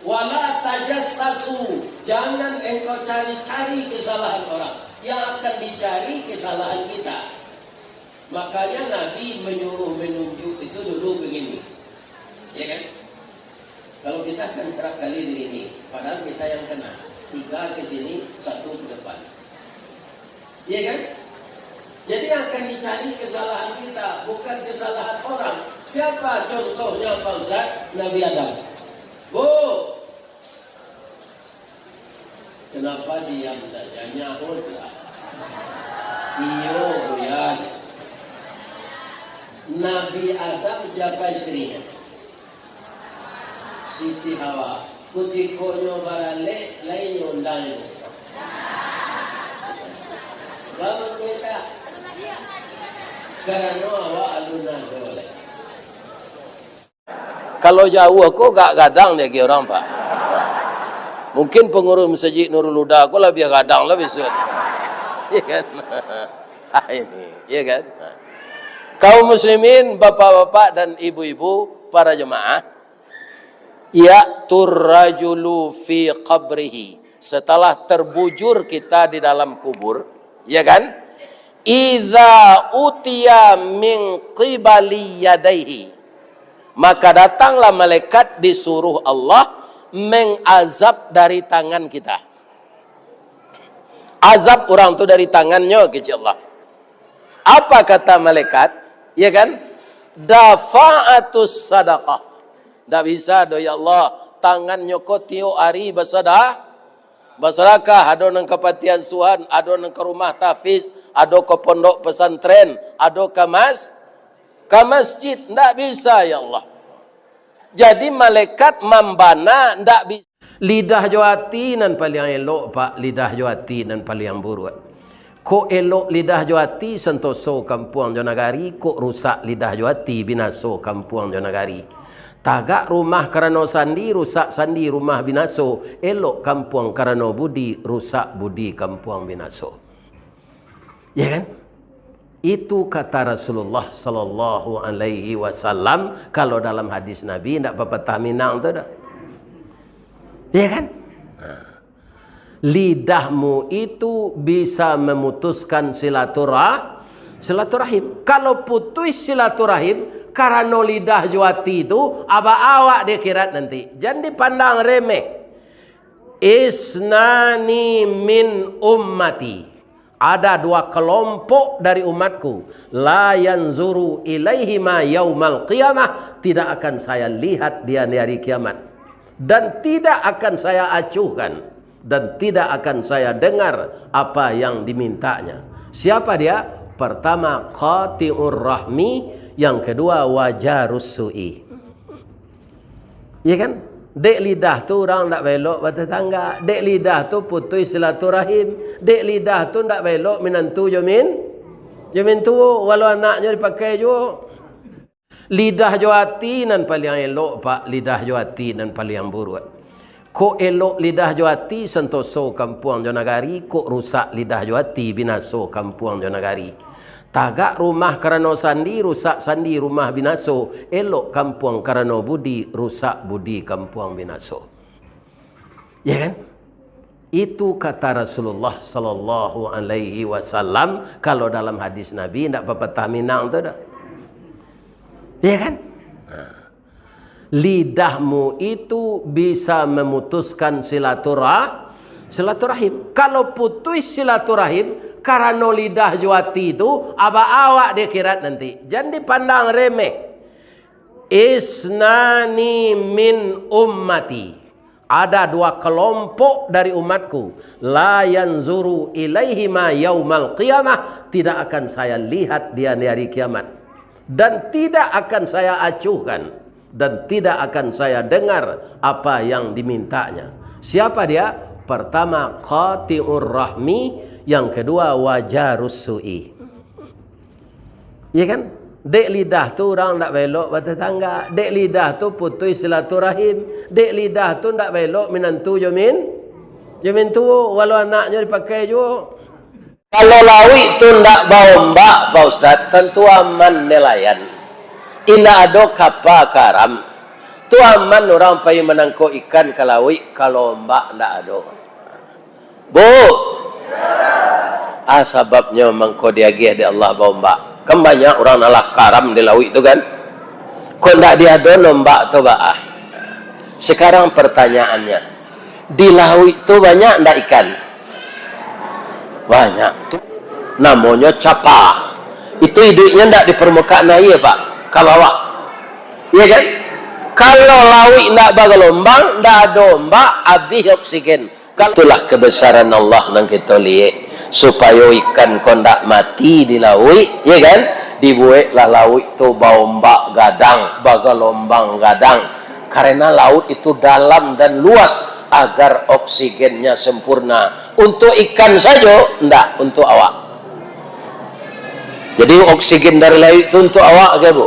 Wala tajassasu, jangan engkau cari-cari kesalahan orang. Yang akan dicari kesalahan kita. Makanya Nabi menunjuk itu dulu begini, ya kan? Kalau kita kan kerap kali di ini, padahal kita yang kena. 3 ke sini, 1 ke depan. Ya kan? Jadi akan dicari kesalahan kita, bukan kesalahan orang. Siapa contohnya Pak Ustaz? Nabi Adam. Bu, kenapa diam saja? Nyahutlah. Iyo, ya. Nabi Adam siapa istrinya? Siti Hawa. Kutikonyo barale lain undang. Lama kita karena awak alunan boleh. Kalau jauh aku gak gadang dia orang Pak. Mungkin pengurus masjid Nurul Huda aku lebih gadang lebih sulit. Iya kan? Ini, iya kan? Kaum muslimin, bapak-bapak dan ibu-ibu, para jemaah. Ya'tur rajulu fi qabrihi. Setelah terbujur kita di dalam kubur, ya kan? Idza utiya min qibali yadaihi. Maka datanglah malaikat disuruh Allah mengazab dari tangan kita. Azab orang itu dari tangannya kecil Allah. Apa kata malaikat? Ya kan? Dafa'atus sadaqah. Tak bisa do ya Allah, tangannya ko tio ari bersedekah, ada nang kepatian suhan, ada nang ke rumah tahfiz, ada ke pondok pesantren, ada ke masjid, tak bisa ya Allah. Jadi malaikat membana tak bisa. Lidah jawati nan paling elok Pak, lidah jawati nan paling buruk. Ko elok lidah jawati sentoso kampung Jonagari, ko rusak lidah jawati binaso kampung Jonagari. Tagak rumah karena sandi, rusak sandi rumah binaso. Elok kampung karena budi, rusak budi kampung binaso. Ya kan? Itu kata Rasulullah sallallahu alaihi wasallam. Kalau dalam hadis Nabi tidak pepatah Minang tu dah. Ya kan? Lidahmu itu bisa memutuskan silaturahim. Kalau putus silaturahim karena lidah juati itu awak di akhirat nanti. Jangan dipandang remeh. Isnani min ummati. Ada 2 kelompok dari umatku. La yanzuru ilaihima yaumal qiyamah. Tidak akan saya lihat dia di hari kiamat. Dan tidak akan saya acuhkan. Dan tidak akan saya dengar apa yang dimintanya. Siapa dia? Pertama, qati'ur rahmi. Yang kedua, wajarus su'i. Ya kan? Dek lidah tu orang tak belok bertetangga. Dek lidah tu putus silaturahim. Dek lidah tu tak belok menantu jamin tu walau anaknya dipakai juga. Lidah jawati nan paling elok Pak, lidah jawati nan paling buruk. Ko elok lidah jawati sentoso kampung Jonagari, ko rusak lidah jawati binaso kampung Jonagari. Tagak rumah karena sandi, rusak sandi rumah binaso. Elok kampung karena budi, rusak budi kampung binaso. Ya kan? Itu kata Rasulullah sallallahu alaihi wasallam. Kalau dalam hadis Nabi tidak pepatah Minang tu dah. Ya kan? Lidahmu itu bisa memutuskan silaturahim. Kalau putus silaturahim karena lidah juati itu awak di akhirat nanti. Jangan dipandang remeh. Isnani min ummati. Ada 2 kelompok dari umatku. La yanzuru ilaihima yaumal qiyamah. Tidak akan saya lihat dia di hari kiamat. Dan tidak akan saya acuhkan. Dan tidak akan saya dengar apa yang dimintanya. Siapa dia? Pertama, qati'ur rahmi. Yang kedua, wajarus su'i. Ya kan? Dek lidah tu orang tak belok bertetangga. Dek lidah tu putus silaturahim. Dek lidah tu tak belok minantu jomin tu walau anaknya dipakai juga. Kalau lawi tu ndak bau mbak Pak Ustaz, tentu aman nelayan. Ina ado kapal karam. Tu aman orang pai menangkau ikan kalawi, kalau mbak ndak ado. Bu. Sebabnya mengko diagih di Allah bau mbak. Kan banyak orang nalak karam di lawi itu kan. Kok ndak diado mbak tu baah. Sekarang pertanyaannya, di lawi itu banyak ndak ikan? Banyak tuh. Namanya capa. Itu hidupnya ndak di permukaan air Pak. Kalawak. Iya kan? Kalau lawi ndak bagalombang, ndak ada ombak, habis oksigen. Itulah kebesaran Allah nang kita lihat. Supaya ikan kondak mati di laut, ya kan? Dibuat lah laut itu baombak gadang, bagalombang gadang. Karena laut itu dalam dan luas agar oksigennya sempurna. Untuk ikan saja, enggak untuk awak. Jadi oksigen dari laut itu untuk awak, ke Bu?